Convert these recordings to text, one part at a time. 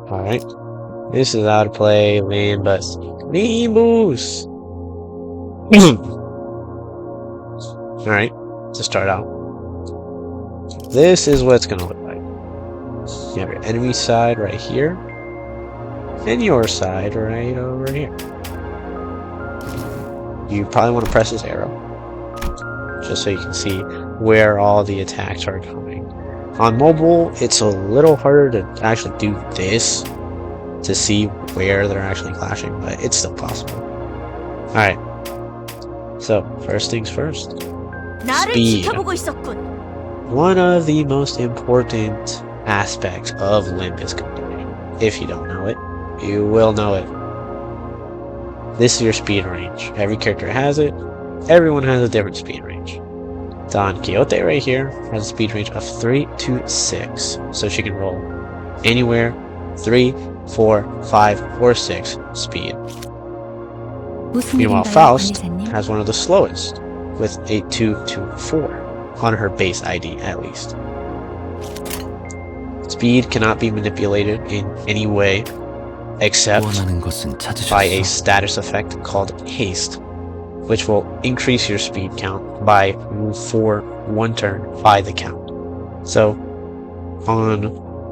Alright. This is how to play Limbus. Limbus! Alright, to start out. This is what it's gonna look like. You have your enemy side right here, and your side right over here. You probably want to press this arrow, just so you can see where all the attacks are coming. On mobile, it's a little harder to actually do this, to see where they're actually clashing, but it's still possible. Alright, so first things first. Speed. One of the most important aspects of Limbus computing. If you don't know it, you will know it. This is your speed range. Every character has it. Everyone has a different speed range. Don Quixote right here has a speed range of 3 to 6. So she can roll anywhere 3, 4, 5, or 6 speed. Meanwhile, Faust has one of the slowest, with a 2 to 4 on her base ID at least. Speed cannot be manipulated in any way except by a status effect called haste, which will increase your speed count by for 1 turn by the count. So on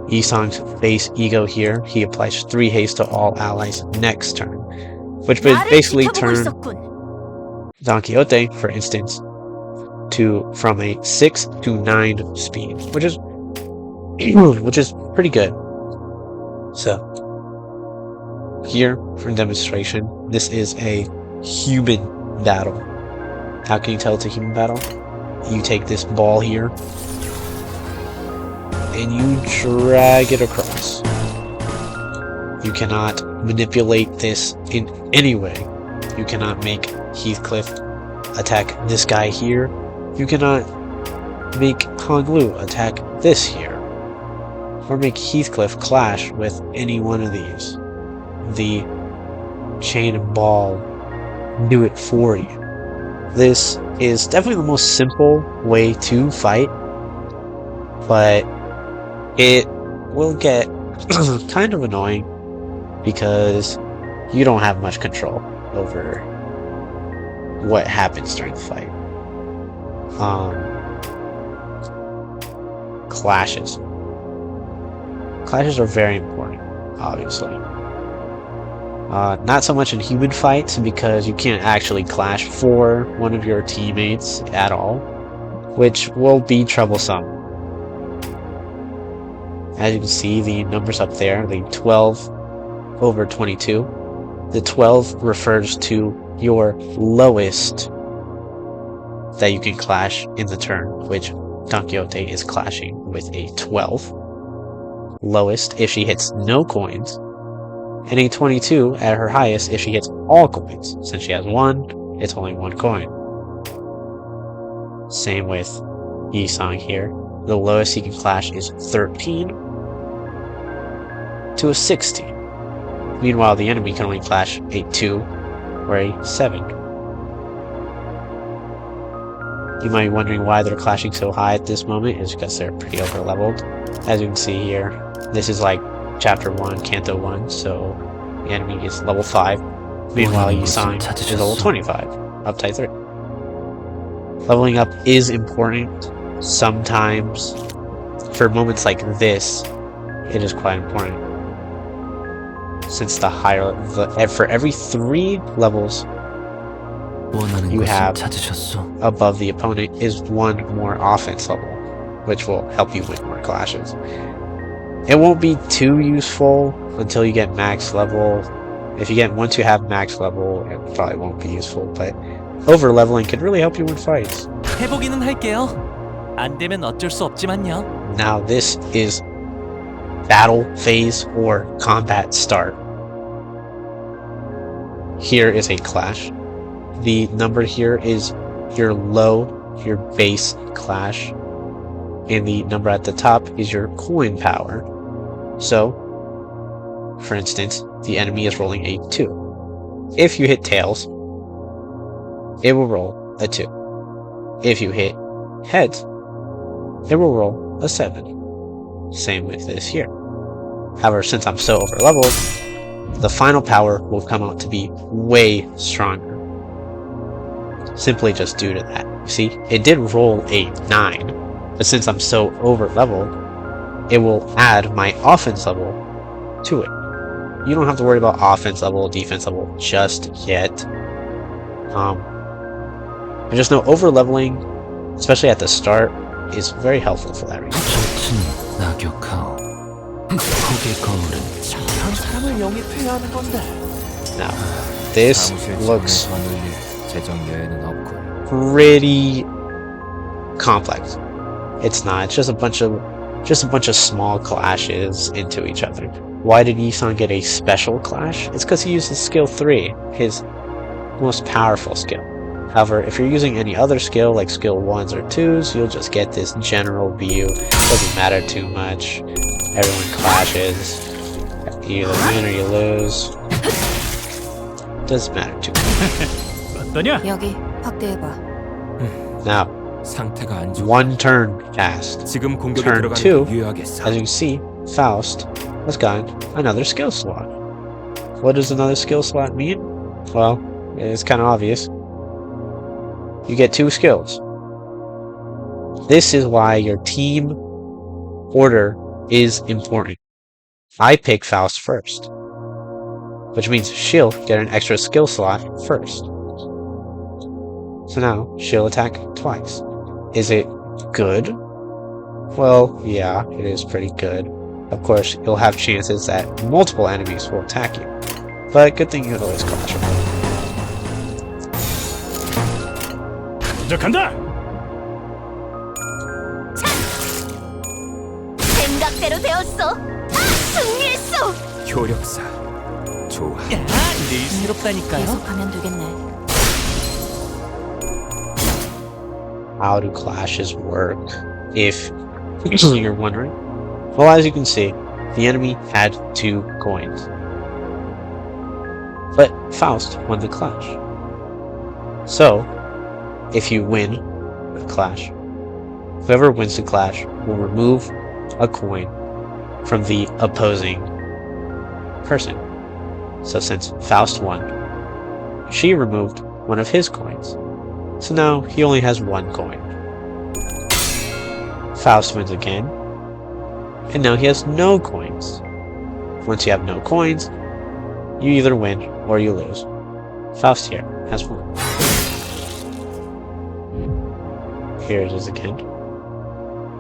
Yisang's base ego here, he applies 3 haste to all allies next turn, which would basically turn Don Quixote, for instance, from a 6 to 9 speed, which is pretty good. So here, for demonstration, this is a human battle. How can you tell it's a human battle? You take this ball here and you drag it across. You cannot manipulate this in any way. You cannot make Heathcliff attack this guy here. You cannot make Honglu attack this here. Or make Heathcliff clash with any one of these. The chain and ball do it for you. This is definitely the most simple way to fight, but it will get kind of annoying because you don't have much control over what happens during the fight. Clashes. Clashes are very important, obviously. Not so much in human fights, because you can't actually clash for one of your teammates at all, which will be troublesome. As you can see, the numbers up there, the 12 over 22. The 12 refers to your lowest that you can clash in the turn, which Don Quixote is clashing with a 12. Lowest if she hits no coins, and a 22 at her highest if she hits all coins. Since she has 1, it's only 1 coin. Same with Yisang here. The lowest he can clash is 13 to a 16. Meanwhile, the enemy can only clash a 2 or a 7. You might be wondering why they're clashing so high at this moment. Is because they're pretty over leveled. As you can see here, this is like Chapter 1, Canto 1, so the enemy is level 5. Meanwhile, Yisang is level 25, up to 3. Leveling up is important. Sometimes, for moments like this, it is quite important. Since for every 3 levels you have above the opponent is 1 more offense level, which will help you win more clashes. It won't be too useful until you get max level. Once you have max level, it probably won't be useful, but over leveling can really help you win fights. Now this is battle phase or combat start. Here is a clash. The number here is your base clash, and the number at the top is your coin power. So, for instance, the enemy is rolling a 2. If you hit tails, it will roll a 2. If you hit heads, it will roll a 7. Same with this here. However, since I'm so overleveled, the final power will come out to be way stronger. Simply just due to that. You see, it did roll a 9, but since I'm so overleveled, it will add my offense level to it. You don't have to worry about offense level, defense level just yet. But just know overleveling, especially at the start, is very helpful for that reason. Now, this looks pretty complex. It's not. It's just a bunch of small clashes into each other. Why did Yisan get a special clash? It's because he uses skill 3, his most powerful skill. However, if you're using any other skill like skill 1s or 2s, you'll just get this general view. Doesn't matter too much. Everyone clashes. You either win or you lose. Doesn't matter too much. Now, one turn passed. Turn 2, as you can see, Faust has gotten another skill slot. What does another skill slot mean? Well, it's kind of obvious. You get 2 skills. This is why your team order is important. I pick Faust first, which means she'll get an extra skill slot first. So now, she'll attack twice. Is it good? Well, yeah, it is pretty good. Of course, you'll have chances that multiple enemies will attack you. But good thing you can always clash them. 생각대로 되었어. 승리했어. 효력사. 좋아. 일스럽다니까요. 계속하면 되겠네. How do clashes work? If you're wondering. Well, as you can see, the enemy had 2 coins. But Faust won the clash. So, if you win the clash, whoever wins the clash will remove a coin from the opposing person. So since Faust won, she removed one of his coins. So now he only has 1 coin. Faust wins again, and now he has no coins. Once you have no coins, you either win or you lose. Faust here has 1. Here it is again.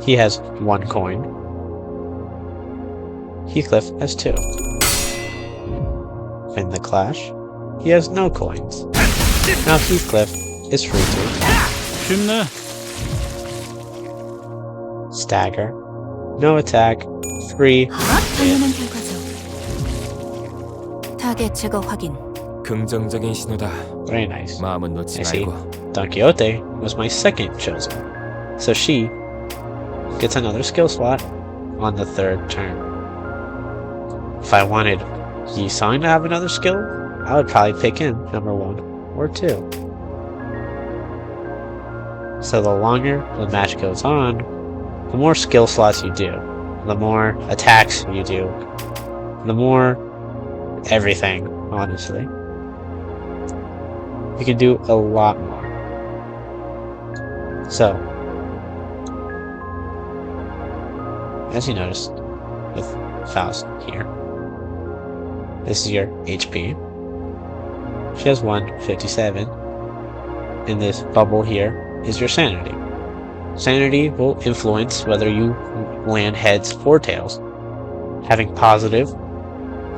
He has 1 coin. Heathcliff has 2. In the clash, he has no coins. Now Heathcliff is free to stagger, no attack, 3. 당연한 결과죠. 타겟 제거 확인. 긍정적인 신호다. Very nice. 마음은 놓지 I see. 말고. Don Quixote was my second chosen, so she gets another skill slot on the 3rd turn. If I wanted Yisan to have another skill, I would probably pick him number 1 or 2. So the longer the match goes on, the more skill slots you do, the more attacks you do, the more everything, honestly. You can do a lot more. So, as you noticed with Faust here, this is your HP. She has 157. And this bubble here is your sanity. Sanity will influence whether you land heads or tails. Having positive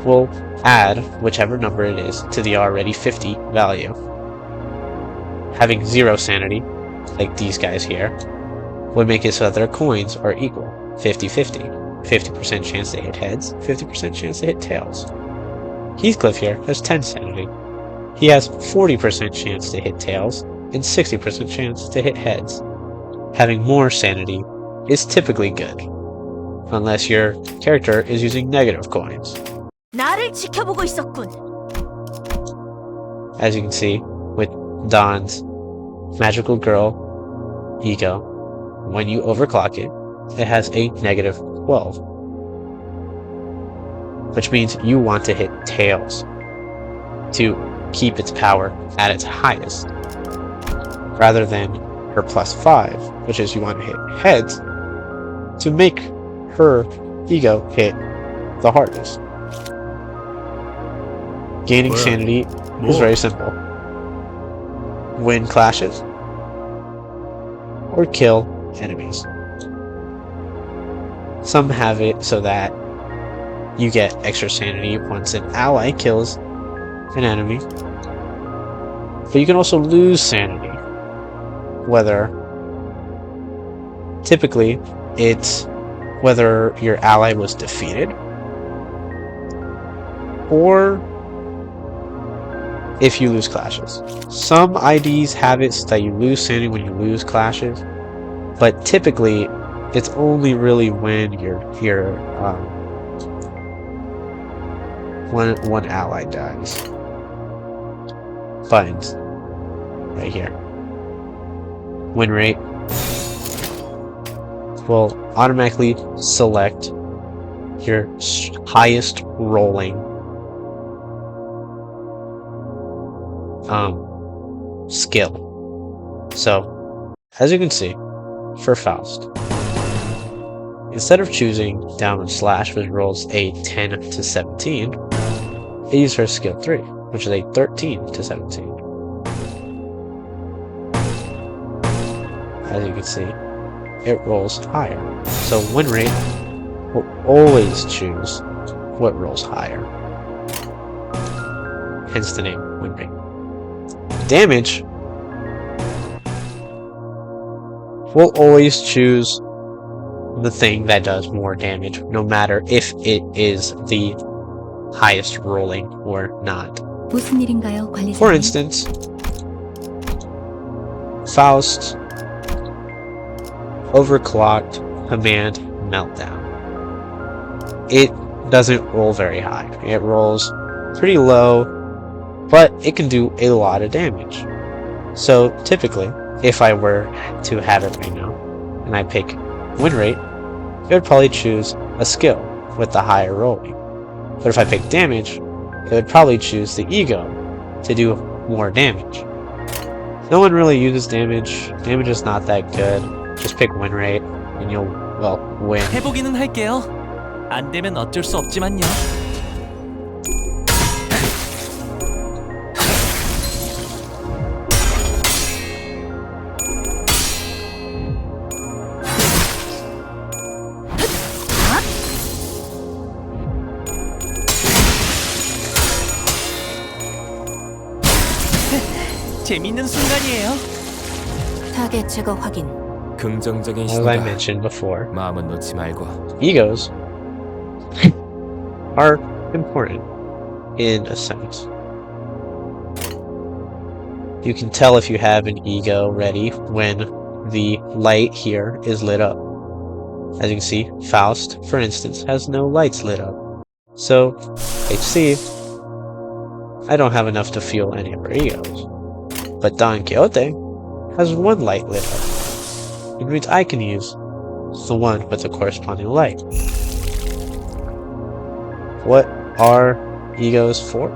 will add whichever number it is to the already 50 value. Having 0 sanity, like these guys here, would make it so that their coins are equal, 50-50. 50% chance to hit heads, 50% chance to hit tails. Heathcliff here has 10 sanity. He has 40% chance to hit tails, and 60% chance to hit heads. Having more sanity is typically good, unless your character is using negative coins. 나를 지켜보고 있었군. As you can see, with Don's magical girl ego, when you overclock it, it has a negative 12. which means you want to hit tails to keep its power at its highest, rather than her +5, which is you want to hit heads to make her ego hit the hardest. Gaining sanity is very simple. Win clashes or kill enemies. Some have it so that you get extra sanity once an ally kills an enemy, but you can also lose sanity. Typically, it's whether your ally was defeated, or if you lose clashes. Some IDs have it so that you lose sanity when you lose clashes, but typically it's only really when one ally dies. Buttons right here. Win rate will automatically select your highest rolling skill. So, as you can see, for Faust, instead of choosing downward slash, which rolls a 10 to 17, I use her skill 3, which is a 13 to 17. As you can see, it rolls higher. So win rate will always choose what rolls higher. Hence the name, win rate. Damage will always choose the thing that does more damage, no matter if it is the highest rolling or not. 무슨 일인가요, 관리자님? For instance, Faust overclocked command meltdown. It doesn't roll very high. It rolls pretty low, but it can do a lot of damage. So typically, if I were to have it right now, and I pick win rate, it would probably choose a skill with the higher rolling. But if I pick damage, it would probably choose the ego to do more damage. No one really uses damage. Damage is not that good. Just pick win rate and you'll, well, win. 해보기는 할게요. 안 되면 어쩔 수 없지만요. 재밌는 순간이에요. 타겟 제거 확인. 긍정적인 As I 신호다. mentioned before, 마음은 놓지 말고. egos are important in a sense. You can tell if you have an ego ready when the light here is lit up. As you can see, Faust, for instance, has no lights lit up. So, HC, I don't have enough to feel any of her egos. But Don Quixote has one light lit up. It means I can use the one with the corresponding light. What are egos for?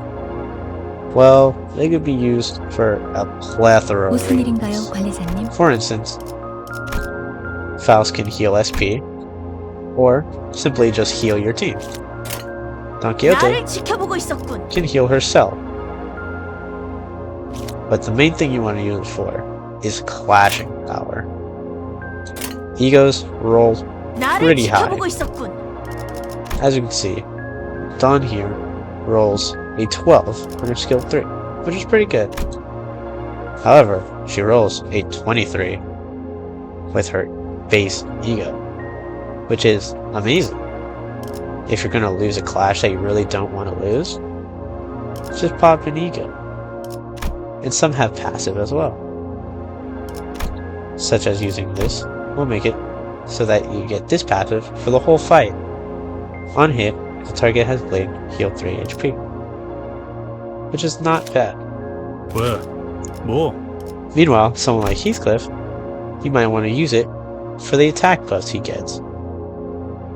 Well, they could be used for a plethora of 무슨 일인가요, reasons. 관리자님? For instance, Faust can heal SP, or simply just heal your team. Don Quixote 나를 지켜보고 있었군. can heal herself. But the main thing you want to use it for is clashing power. Egos roll 나를 pretty high. 지켜보고 있었군. As you can see, Dawn here rolls a 12 on her skill 3, which is pretty good. However, she rolls a 23 with her base ego, which is amazing. If you're gonna lose a clash that you really don't want to lose, just pop an ego. And some have passive as well, such as using this will make it so that you get this passive for the whole fight. On hit, if the target has blade, heal 3 HP, which is not bad. 왜? 뭐? Meanwhile, someone like Heathcliff, you might want to use it for the attack buffs he gets.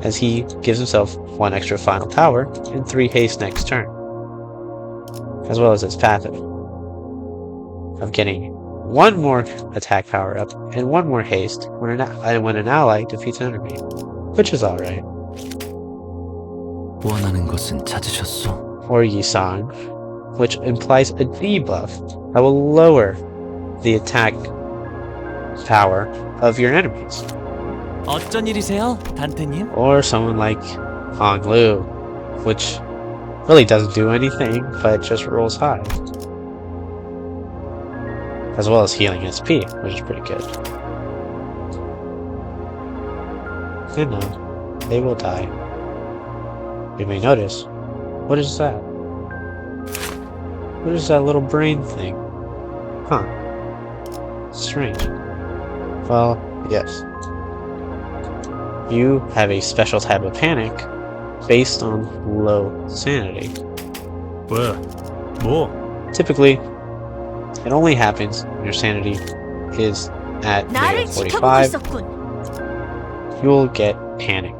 as he gives himself 1 extra final power and 3 haste next turn, as well as his passive of getting 1 more attack power up and 1 more haste when an ally defeats an enemy, which is alright. 원하는 것은 찾으셨소? Or Yisang, which implies a debuff that will lower the attack power of your enemies. 어쩐 일이세요, 단테님? Or someone like Honglu, which really doesn't do anything but just rolls high. As well as healing SP, which is pretty good. And now, they will die. You may notice, what is that? What is that little brain thing? Huh. Strange. Well, yes. You have a special type of panic based on low sanity. 뭐? Typically, it only happens when your sanity is at 나를 negative 지켜보고 45. 있었군. You will get panic.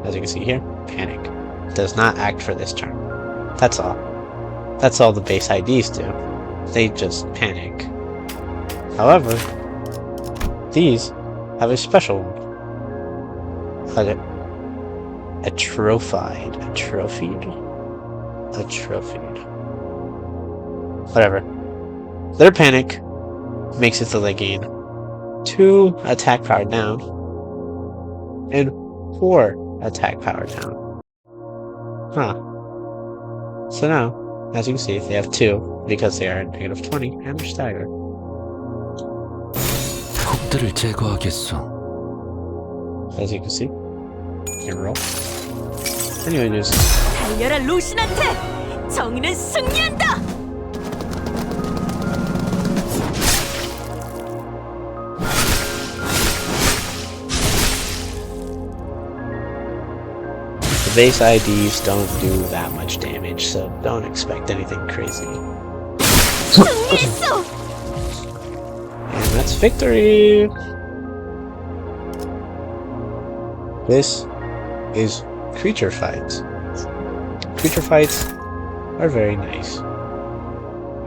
As you can see here, panic. Does not act for this turn. That's all. That's all the base IDs do. They just panic. However, these have a special one. Atrophied. Whatever. Their panic makes it so they gain 2 attack power down and 4 attack power down. Huh. So now, as you can see, they have 2 because they are at negative 20 and they're staggered. 적들을 제거하겠소. As you can see, you can roll. Anyway, just 달려라 로신한테! 정의는 승리한다! the base IDs don't do that much damage, so don't expect anything crazy. 승리했어! And that's victory! This is creature fights. Creature fights are very nice.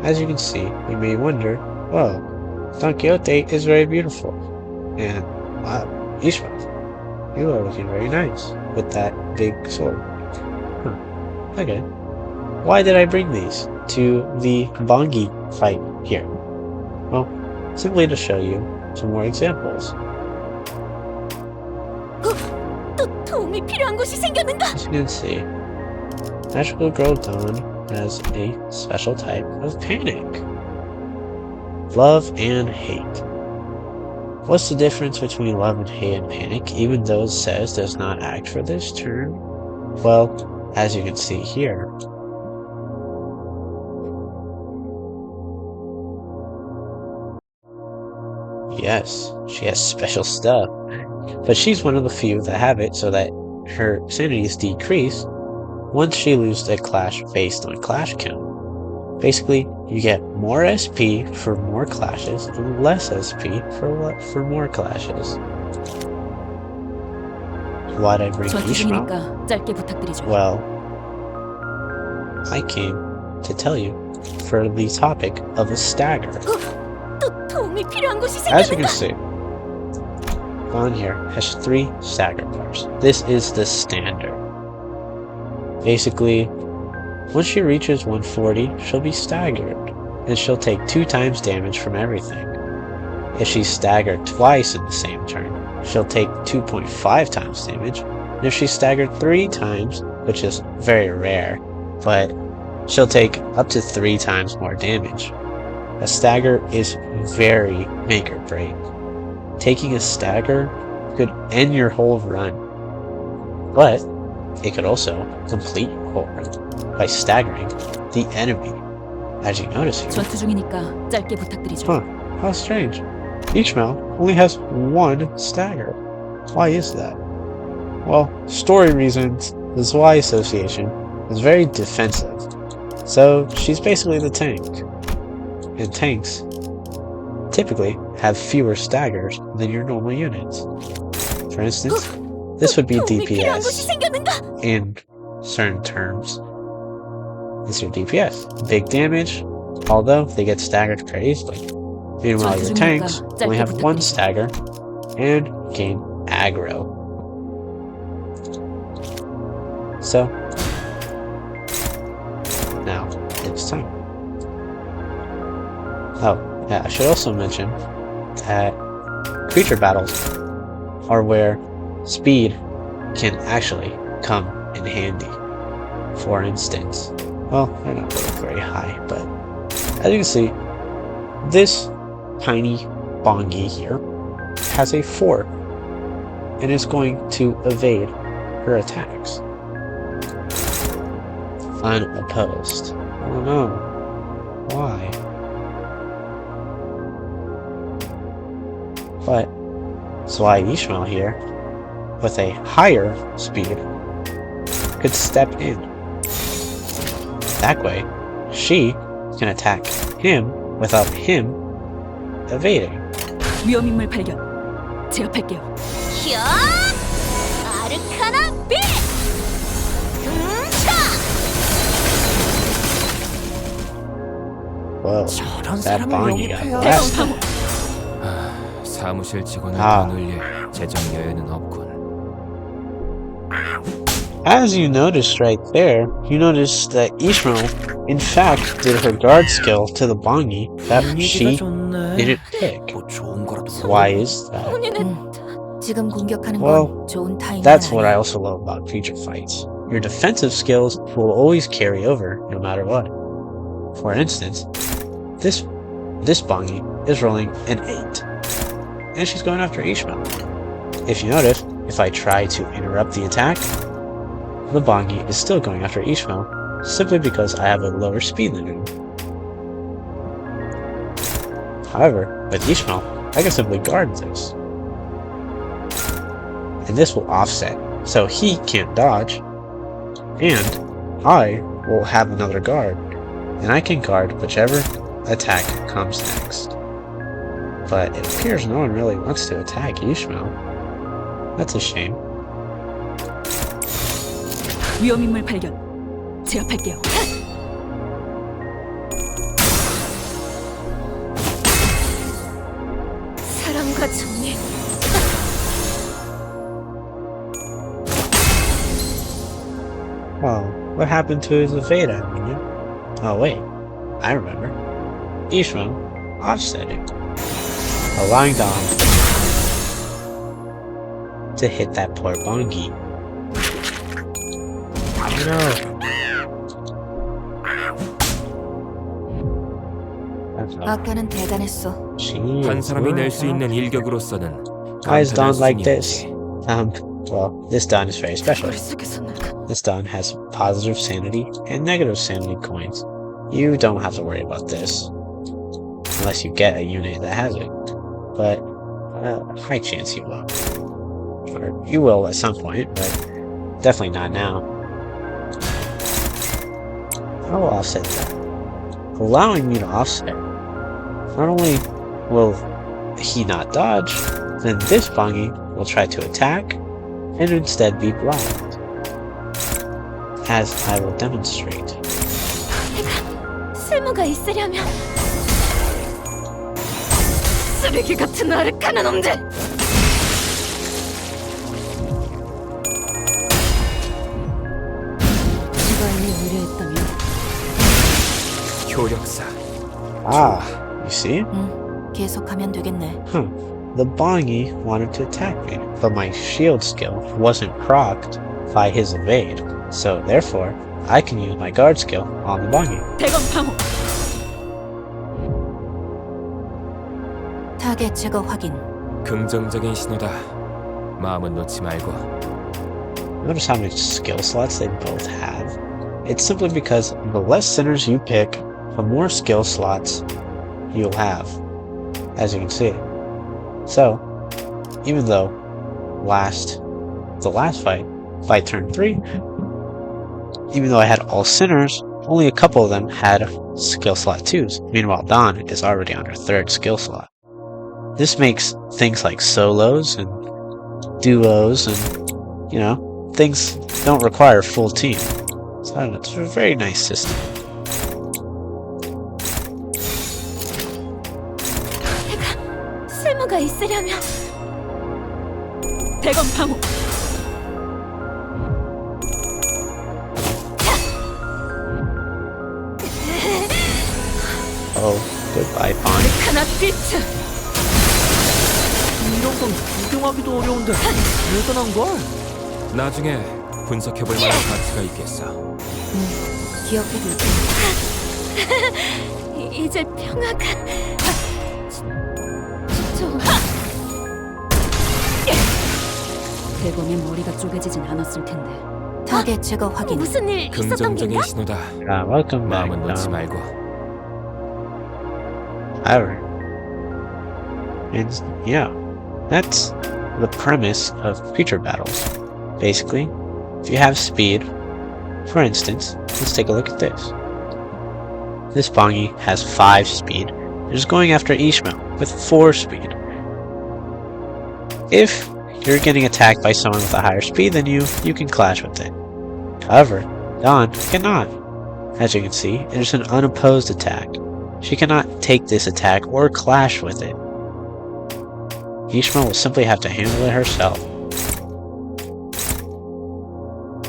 As you can see, you may wonder, well, Don Quixote is very beautiful. And wow, Ishmael, you are looking very nice with that big sword. Huh. Okay. Why did I bring these to the Bongi fight here? Well, simply to show you some more examples. 또 도움이 필요한 곳이 생겼는가? As you can see, Magical Girl Dawn has a special type of panic. Love and hate. What's the difference between love and hate and panic, even though it says does not act for this turn? Well, as you can see here, yes, she has special stuff, but she's one of the few that have it so that her sanities decrease once she loses a clash based on clash count. Basically, you get more SP for more clashes and less SP for more clashes. Why'd I bring 전투 Ishmael? 중이니까 짧게 부탁드리죠. Well, I came to tell you for the topic of a stagger. 또 도움이 필요한 곳이 As you can 생겼는가? see, on here has 3 stagger bars. This is the standard. Basically, once she reaches 140, she'll be staggered, and she'll take 2 times damage from everything. If she's staggered twice in the same turn, she'll take 2.5 times damage, and if she's staggered 3 times, which is very rare, but she'll take up to 3 times more damage. A stagger is very make or break. Taking a stagger could end your whole run, but it could also complete your whole run by staggering the enemy. As you notice here. 전투 중이니까 짧게 부탁드리죠. Huh, how strange. Ishmael only has 1 stagger. Why is that? Well, story reasons, the Zwei Association is very defensive, so she's basically the tank. And tanks typically have fewer staggers than your normal units. For instance, This would be 도움이 필요한 것이 DPS 생겼는가? in certain terms. This is your DPS. Big damage, although they get staggered very easily. Meanwhile, your tanks only have one stagger and gain aggro. So, now it's time. Oh, yeah, I should also mention that creature battles are where speed can actually come in handy. For instance, well, they're not really very high, but as you can see, this tiny Bongi here has a 4 and is going to evade her attacks unopposed. Oh no, why? But that's why Ishmael here, with a higher speed, could step in. That way, she can attack him without him evading. 위험인물 발견. 제압할게요. 야! 아르카나 빛! 등차! Whoa, 저런 that 사람을 Bongi got 영입해야 blasted. 사무실 직원을 아. 더 늘릴 재정 여유는 없군. As you noticed right there, you noticed that Ishmael, in fact, did her guard skill to the Bongi that she didn't pick. 뭐 좋은 거라도 Why is that? 본인은 지금 공격하는 Well, 건 좋은 타이밍은 That's what I 아니야. also love about creature fights. Your defensive skills will always carry over, no matter what. For instance, this Bongi is rolling an 8, and she's going after Ishmael. If you notice, if I try to interrupt the attack, the Bongi is still going after Ishmael, simply because I have a lower speed than him. However, with Ishmael, I can simply guard this. And this will offset, so he can't dodge, and I will have another guard, and I can guard whichever attack comes next. But it appears no one really wants to attack Ishmael. That's a shame. 위험인물 발견. 제압할게요. 사랑과 정의. Well, what happened to his evade minion? Oh wait, I remember. Ishmael offset it, allowing Dom to hit that poor Bongi. No. 아까는 대단했어. 한 사람이 낼 수 있는 일격으로서는 Why is Dawn 감탄할 like 수는 this? 있지. Well, this Dawn is very special. 머릿속에서 나가. This Dawn has positive sanity and negative sanity coins. You don't have to worry about this. Unless you get a unit that has it. But, high chance you will. Or you will at some point, but definitely not now. I will offset that. Allowing me to offset, not only will he not dodge, then this Bongi will try to attack and instead be blocked. As I will demonstrate. 쓸모가 있으려면 쓰레기 같은 아르카나 놈들! 지관이 의뢰했다면 효력사. Ah, you see? 계속하면 되겠네. The Bongi wanted to attack me, but my shield skill wasn't procced by his evade, so therefore, I can use my guard skill on the Bongi. 대검 방어. 타겟 제거 확인. 긍정적인 신호다. 마음은 놓지 말고. Notice how many skill slots they both have? It's simply because the less sinners you pick, the more skill slots you'll have, as you can see. So, even though the last fight turn 3, even though I had all sinners, only a couple of them had skill slot 2s. Meanwhile, Dawn is already on her 3rd skill slot. This makes things like solos and duos and you know, things don't require a full team. So I don't know, it's a very nice system. 쓸모가 있으려면 대검 방어. Oh, goodbye, Pawn. 하나 비트. 이런 건 구경하기도 어려운데 대단한 걸. 나중에 분석해볼 만한 가치가 있겠어. 기억해둘게. 이제 평화가 좀 대검의 머리가 쪼개지진 않았을 텐데. 타겟 제거 확인. 무슨 일 있었던 긍정적인 건가? 신호다. Welcome back. 마음은 놓지 말고. However, and yeah, that's the premise of creature battles. Basically, if you have speed, for instance, let's take a look at this. This Bongi has 5 speed, and is going after Ishmael with 4 speed. If you're getting attacked by someone with a higher speed than you can clash with it. However, Dawn cannot. As you can see, it is an unopposed attack. She cannot take this attack or clash with it. Ishmael will simply have to handle it herself.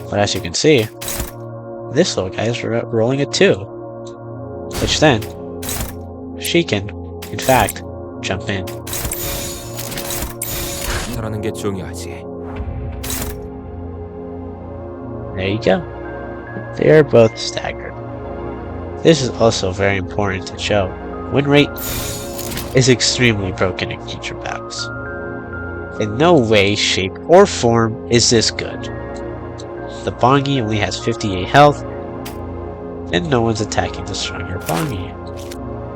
But as you can see, this little guy is rolling a 2. Which then, she can, in fact, jump in. 잘하는 게 중요하지. There you go. They are both staggered. This is also very important to show. Win rate is extremely broken in creature battles. In no way, shape, or form is this good. The Bongi only has 58 health, and no one's attacking the stronger Bongi.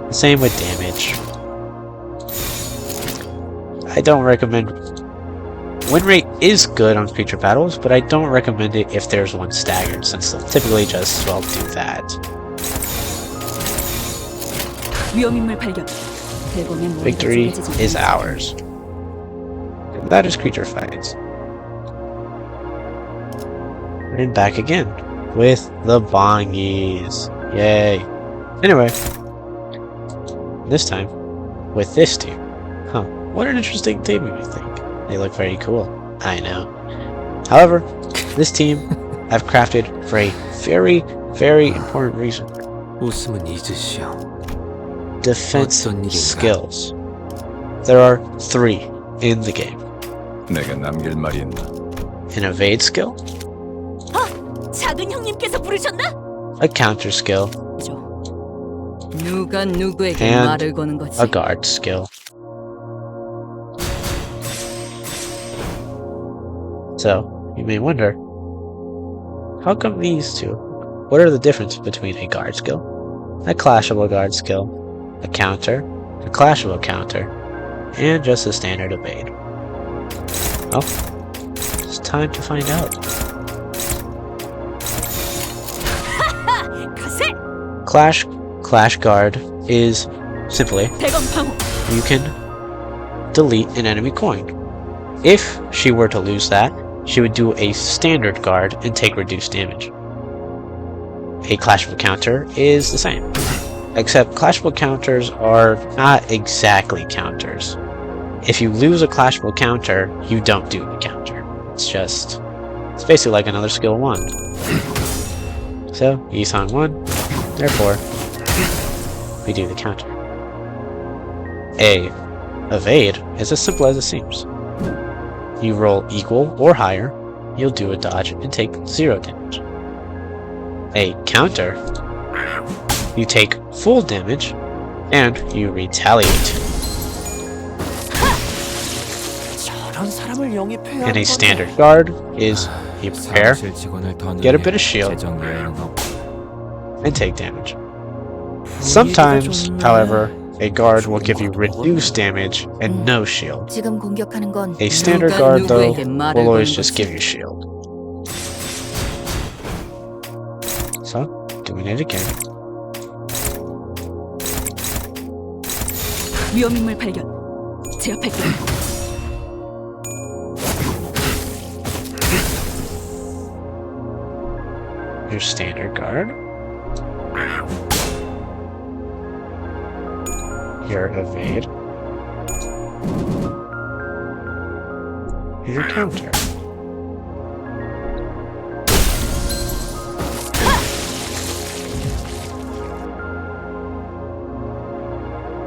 The same with damage. I don't recommend... Win rate is good on creature battles, but I don't recommend it if there's one staggered, since they'll typically just, well, do that. 위험인물 발견. 대검의 머리가 Victory 쪼개지진 is 않았을 ours. And that is creature fights. And back again with the Bongis. Yay. Anyway, this time with this team. Huh, what an interesting team, I think. They look very cool. I know. However, this team I've crafted for a very, very important reason. 웃음은 잊으시오. Defense 어떤 일인가? skills. There are 3 in the game. 내가 남길 말이 있나? An evade skill, 작은 형님께서 부르셨나? a counter skill, 누가 누구에게 And 말을 거는 거지? a guard skill. So, you may wonder, how come these two? What are the differences between a guard skill, a clashable guard skill, a counter, a clashable counter, and just a standard evade? Well, it's time to find out. Clash guard is simply 대검 방어. you can delete an enemy coin. If she were to lose that, she would do a standard guard and take reduced damage. A clashable counter is the same, except clashable counters are not exactly counters. If you lose a clashable counter, you don't do the counter. It's basically like another skill 1. So, Yisan 1, therefore, we do the counter. A evade is as simple as it seems. You roll equal or higher, you'll do a dodge and take 0 damage. A counter, you take full damage and you retaliate. 저런 사람을 영입해야 And a 하는 standard guard is you prepare 사무실 직원을 더 get a 늘려 bit of shield. 재정 여유는 없고. and take damage. Sometimes, however, a guard will give you reduced damage and no shield. 지금 공격하는 건 A standard 누가 guard, though, 누구에게 말을 will always 거는 just 거지? give you shield. So, doing it again. 위험인물 발견. 제압할게요. Your standard guard. Your evade. Your counter.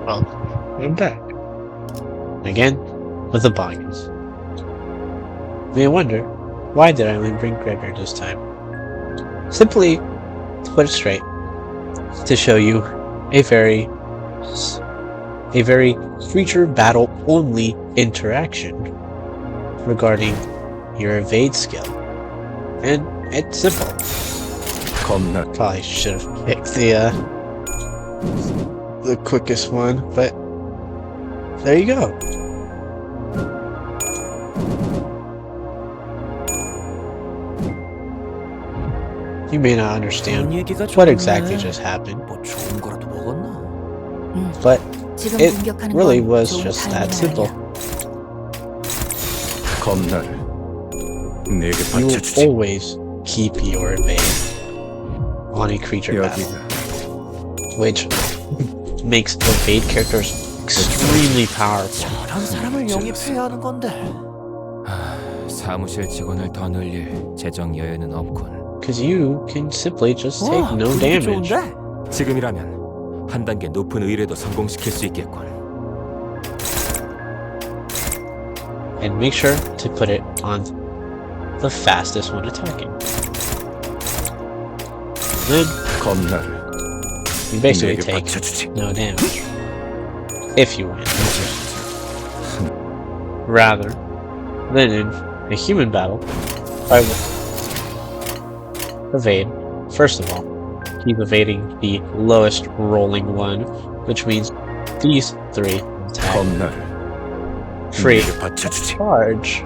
Well, I'm back. Again, with the volumes. You may wonder, why did I only bring Gregor this time? Simply, to put it straight, to show you a very creature battle only interaction regarding your evade skill. And it's simple. 겁나 Probably should have picked the quickest one, but there you go. You may not understand what exactly just happened, 뭐 좋은 거라도 먹었나? but 지금 it 공격하는 really 건 was 좋은 just 타이밍은 that simple. 겁나를 내게 You will 바쳐주지. always keep your evade on a creature battle, 여기가 which makes evade characters extremely powerful. 다른 사람을 영입해야 하는 건데. 사무실 직원을 더 늘릴 재정 여유는 없군. Because you can simply just take 와, no 분위기 damage. 좋은데? 지금이라면 한 단계 높은 의뢰도 성공시킬 수 있겠군. And make sure to put it on the fastest one attacking. Then 겁나를 you basically 내게 take 바쳐주지. no damage. If you win. Rather than in a human battle, I will evade. First of all, keep evading the lowest rolling one, which means these three attack 겁나를 free 내게 바쳐주지. charge.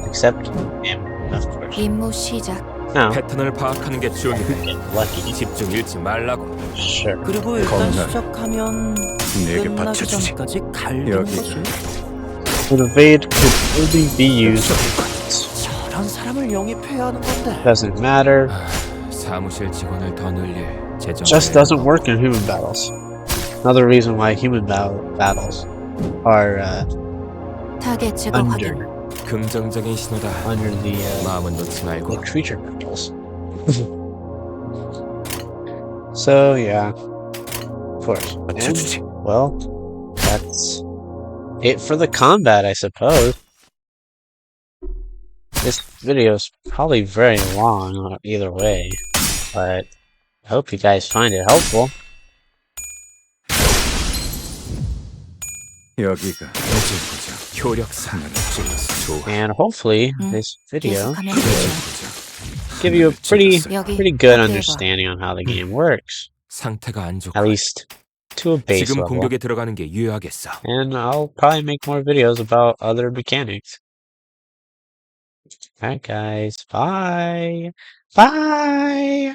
Except him, of course. 임무 시작. Now, 패턴을 파악하는 게 중요해. get lucky. 집중 잃지 말라고. Sure. 그리고 일단 겁나. 시작하면 내게 끝나기 바쳐주지. 전까지 갈리는 여기가. 거지. An evade could only be used. 다른 사람을 영입해야 하는 건데. Doesn't matter. 사무실 직원을 더 늘릴 재정 Just 여유는 doesn't work in human battles. Another reason why human battles are 타겟 제거 확인. under 긍정적인 신호다. the 마음은 놓지 말고. creature battles. So yeah, of course. And, 바쳐주지. well, that's it for the combat, I suppose. This video is probably very long either way, but I hope you guys find it helpful. 여기가 효력사. 좋아. And hopefully this video 계속하면 되지. give you a pretty 여기 good whatever. understanding on how the game works, 상태가 안 좋고. at least to a base 지금 level. 공격에 들어가는 게 유효하겠어. And I'll probably make more videos about other mechanics. Alright guys, bye! Bye!